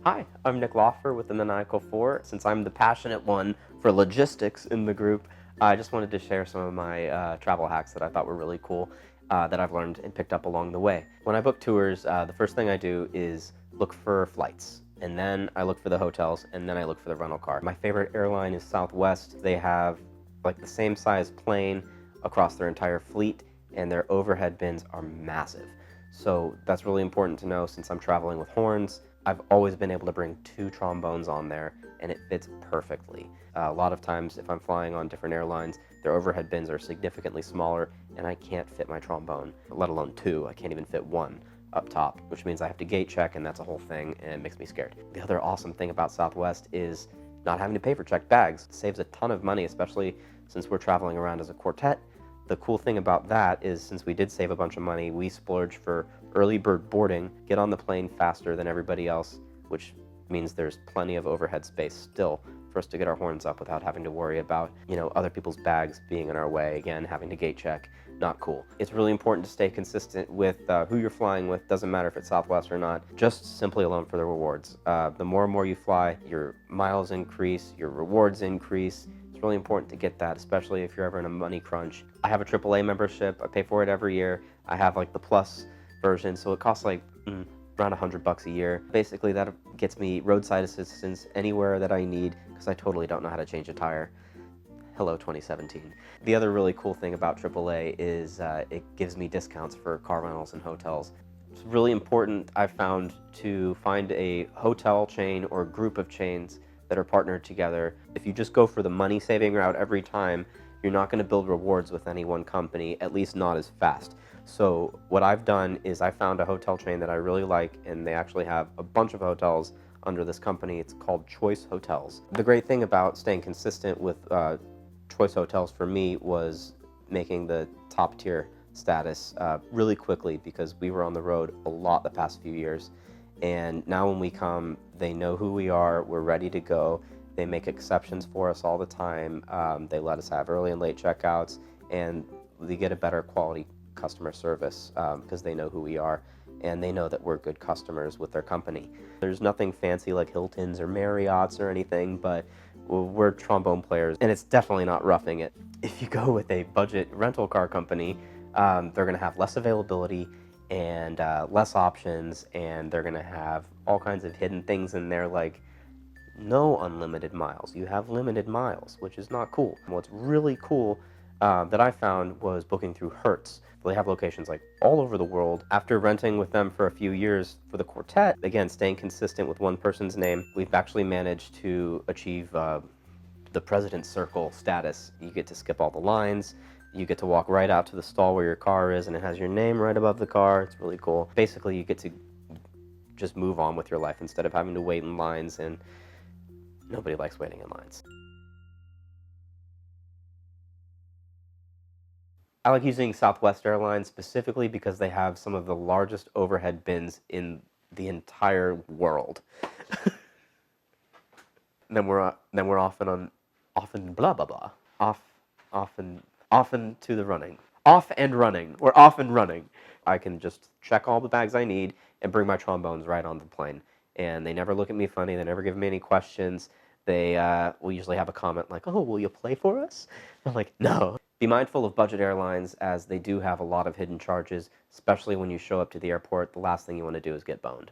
Hi, I'm Nick Loffer with the Maniacal 4. Since I'm the passionate one for logistics in the group, I just wanted to share some of my travel hacks that I thought were really cool that I've learned and picked up along the way. When I book tours, the first thing I do is look for flights, and then I look for the hotels, and then I look for the rental car. My favorite airline is Southwest. They have like the same size plane across their entire fleet, and their overhead bins are massive. So that's really important to know since I'm traveling with horns. I've always been able to bring 2 trombones on there, and it fits perfectly. A lot of times, if I'm flying on different airlines, their overhead bins are significantly smaller, and I can't fit my trombone, let alone 2. I can't even fit 1 up top, which means I have to gate check, and that's a whole thing, and it makes me scared. The other awesome thing about Southwest is not having to pay for checked bags. It saves a ton of money, especially since we're traveling around as a quartet. The cool thing about that is since we did save a bunch of money, we splurge for early bird boarding, get on the plane faster than everybody else, which means there's plenty of overhead space still for us to get our horns up without having to worry about, other people's bags being in our way, again, having to gate check. Not cool. It's really important to stay consistent with who you're flying with. Doesn't matter if it's Southwest or not, just simply alone for the rewards. The more and more you fly, your miles increase, your rewards increase. It's really important to get that, especially if you're ever in a money crunch. I have a AAA membership. I pay for it every year. I have like the Plus version, so it costs like around $100 a year. Basically, that gets me roadside assistance anywhere that I need because I totally don't know how to change a tire. Hello, 2017. The other really cool thing about AAA is it gives me discounts for car rentals and hotels. It's really important, I've found, to find a hotel chain or group of chains that are partnered together. If you just go for the money-saving route every time, you're not going to build rewards with any one company, at least not as fast. So what I've done is I found a hotel chain that I really like, and they actually have a bunch of hotels under this company. It's called Choice Hotels. The great thing about staying consistent with Choice Hotels for me was making the top tier status really quickly because we were on the road a lot the past few years. And now when we come, they know who we are, we're ready to go. They make exceptions for us all the time. They let us have early and late checkouts, and we get a better quality customer service because they know who we are, and they know that we're good customers with their company. There's nothing fancy like Hilton's or Marriott's or anything, but we're trombone players, and it's definitely not roughing it. If you go with a budget rental car company, they're going to have less availability and less options, and they're going to have all kinds of hidden things in there like no unlimited miles. You have limited miles, which is not cool. What's really cool that I found was booking through Hertz. They have locations like all over the world. After renting with them for a few years for the quartet, again, staying consistent with one person's name, we've actually managed to achieve the President's Circle status. You get to skip all the lines. You get to walk right out to the stall where your car is, and it has your name right above the car. It's really cool. Basically, you get to just move on with your life instead of having to wait in lines, and nobody likes waiting in lines. I like using Southwest Airlines specifically because they have some of the largest overhead bins in the entire world. then we're often blah blah blah. Often to the running. Off and running. We're off and running. I can just check all the bags I need and bring my trombones right on the plane. And they never look at me funny. They never give me any questions. They will usually have a comment like, "Oh, will you play for us?" I'm like, "No." Be mindful of budget airlines as they do have a lot of hidden charges, especially when you show up to the airport. The last thing you want to do is get boned.